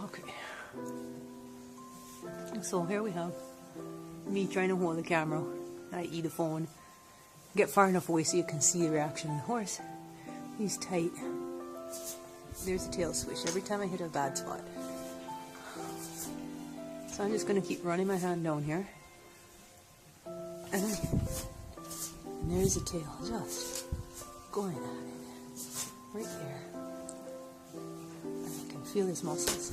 Okay. So here we have me trying to hold the camera, i.e. the phone, get far enough away so you can see the reaction of the horse. He's tight. There's the tail swish every time I hit a bad spot. So I'm just going to keep running my hand down here. And there's the tail, just going at it. Right there. And I can feel his muscles.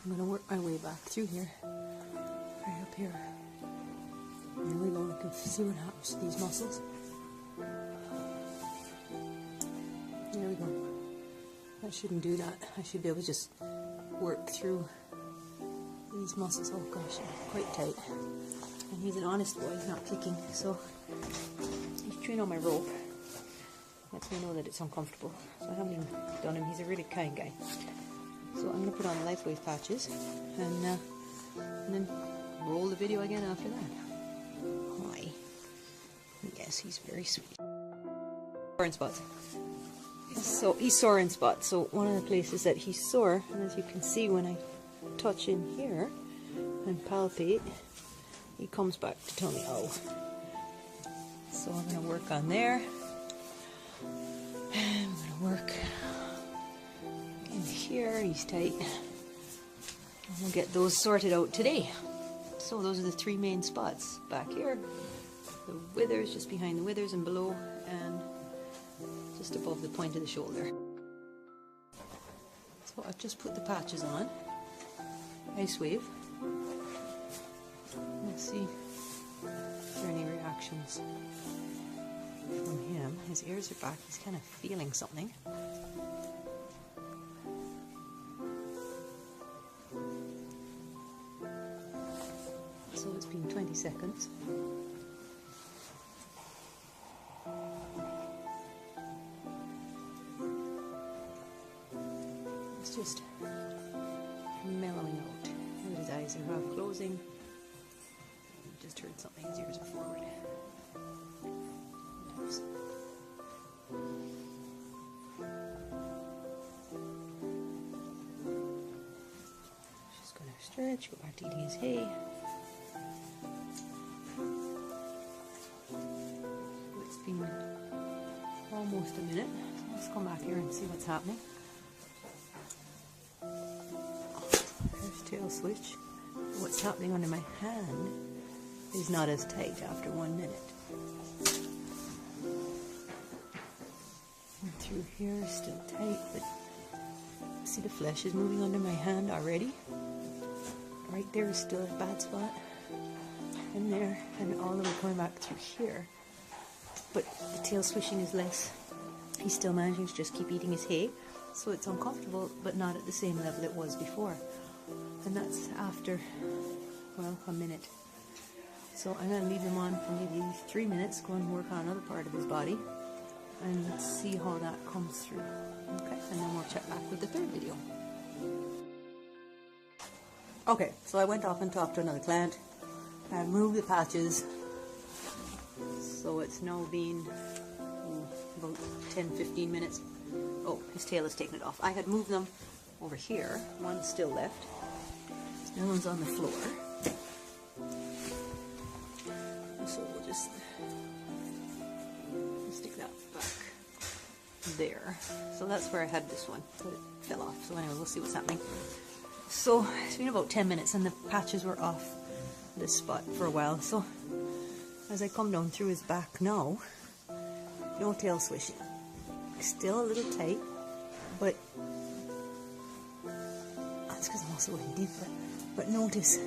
I'm going to work my way back through here. Right up here. There we go, I can see what happens to these muscles. There we go. I shouldn't do that. I should be able to just work through these muscles. Oh gosh, quite tight. And he's an honest boy, he's not kicking, so he's chewing on my rope. Lets me know that it's uncomfortable. So I haven't even done him. He's a really kind guy. So I'm going to put on LifeWave patches and then roll the video again after that. Hi. Yes, he's very sweet. Sore in spots. So he's sore in spots. So one of the places that he's sore, and as you can see when I touch in here and palpate, he comes back to tell me, oh. So I'm going to work on there. And I'm going to work in here. He's tight. And we'll get those sorted out today. So those are the three main spots. Back here, the withers, just behind the withers and below, and just above the point of the shoulder. So I've just put the patches on. LifeWave. Let's see if there are any reactions from him. His ears are back. He's kind of feeling something. So it's been 20 seconds. It's just mellowing out. His eyes are half closing. Just heard something, his ears are forward. Oops. She's going to stretch, go back to eating his hay. It's been almost a minute. So let's come back here and see what's happening. There's tail switch. What's happening under my hand is not as tight after 1 minute. And through here, still tight, but see the flesh is moving under my hand already. Right there is still a bad spot. And there, and all the way coming back through here. But the tail swishing is less. He's still managing to just keep eating his hay, so it's uncomfortable, but not at the same level it was before. And that's after, well, a minute. So I'm going to leave him on for maybe 3 minutes, go and work on another part of his body, and see how that comes through. Okay, and then we'll check back with the third video. Okay, so I went off and talked to another client. I moved the patches, so it's now been about 10-15 minutes. Oh, his tail has taken it off. I had moved them over here. One's still left. The other one's on the floor. So we'll just stick that back there. So that's where I had this one, but it fell off. So anyway, we'll see what's happening. So it's been about 10 minutes and the patches were off this spot for a while. So as I come down through his back now, no tail swishing. Still a little tight, but that's because I'm also going deeper. But notice,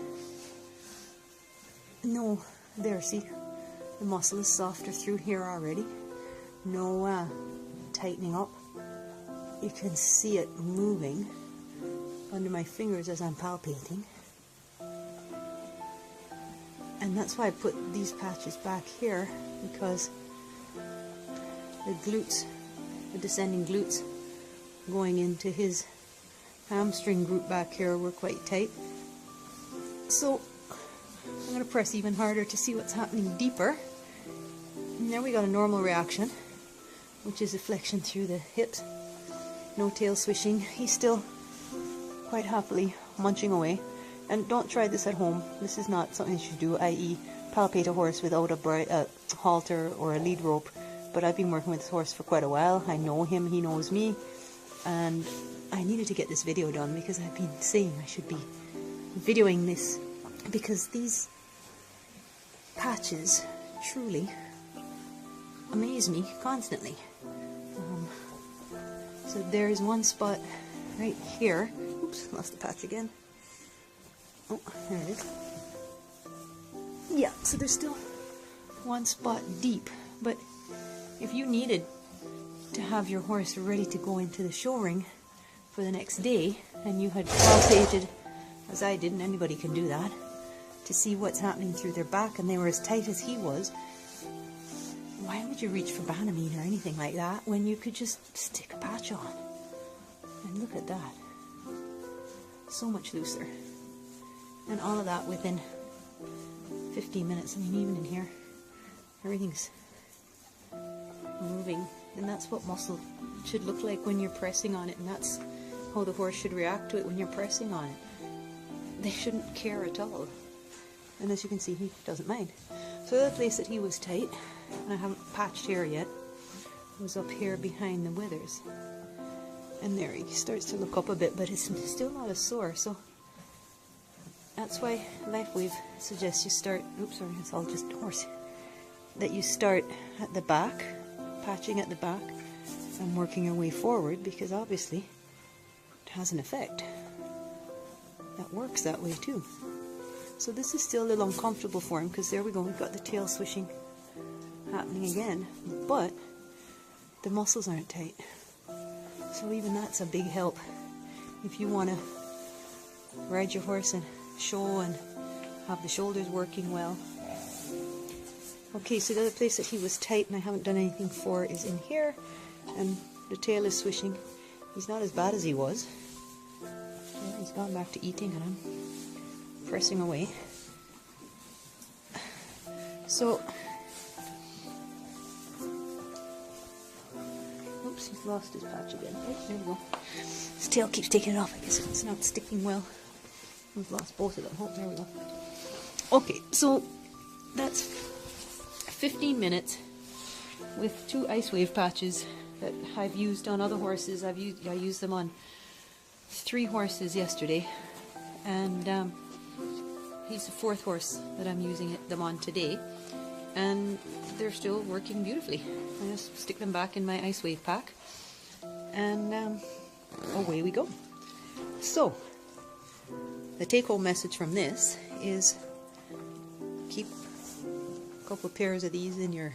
no, there, see, the muscle is softer through here already. No tightening up. You can see it moving under my fingers as I'm palpating. And that's why I put these patches back here, because the glutes, the descending glutes going into his hamstring group back here were quite tight. So I'm going to press even harder to see what's happening deeper. And there we got a normal reaction, which is a flexion through the hips. No tail swishing. He's still quite happily munching away. And don't try this at home. This is not something you should do, i.e. palpate a horse without a halter or a lead rope. But I've been working with this horse for quite a while. I know him, he knows me, and I needed to get this video done because I've been saying I should be videoing this, because these patches truly amaze me constantly. So there's one spot right here. Oops, lost the patch again. Oh, there it is. Yeah, so there's still one spot deep, but if you needed to have your horse ready to go into the show ring for the next day, and you had palpated, as I did, and anybody can do that, to see what's happening through their back, and they were as tight as he was, why would you reach for Banamine or anything like that when you could just stick a patch on? And look at that. So much looser. And all of that within 15 minutes. I mean, even in here, everything's moving. And that's what muscle should look like when you're pressing on it. And that's how the horse should react to it when you're pressing on it. They shouldn't care at all. And as you can see, he doesn't mind. So the other place that he was tight, and I haven't patched here yet, was up here behind the withers. And there he starts to look up a bit, but it's still not as sore. So that's why LifeWave suggests you start, oops, sorry, it's all just horse, that you start at the back, patching at the back, and working your way forward, because obviously it has an effect. That works that way too. So this is still a little uncomfortable for him, because there we go, we've got the tail swishing happening again, but the muscles aren't tight. So even that's a big help if you want to ride your horse and show and have the shoulders working well. Okay, so the other place that he was tight and I haven't done anything for is in here, and the tail is swishing. He's not as bad as he was. Yeah, he's gone back to eating and I'm pressing away. So, oops, he's lost his patch again. Oh, there we go. His tail keeps taking it off. I guess it's not sticking well. We've lost both of them. Oh, there we go. Okay, so that's 15 minutes with 2 IceWave patches that I've used on other horses. I used them on 3 horses yesterday, and he's the 4th horse that I'm using them on today, and they're still working beautifully. I just stick them back in my IceWave pack, and away we go. So the take-home message from this is keep a couple of pairs of these in your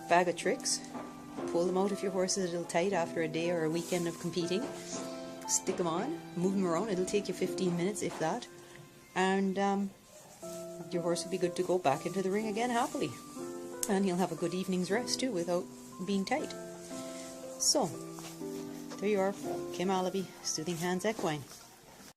bag of tricks. Pull them out if your horse is a little tight after a day or a weekend of competing. Stick them on, move them around. It'll take you 15 minutes, if that, and your horse will be good to go back into the ring again happily, and he'll have a good evening's rest too without being tight. So there you are, Kim Allaby, Soothing Hands Equine.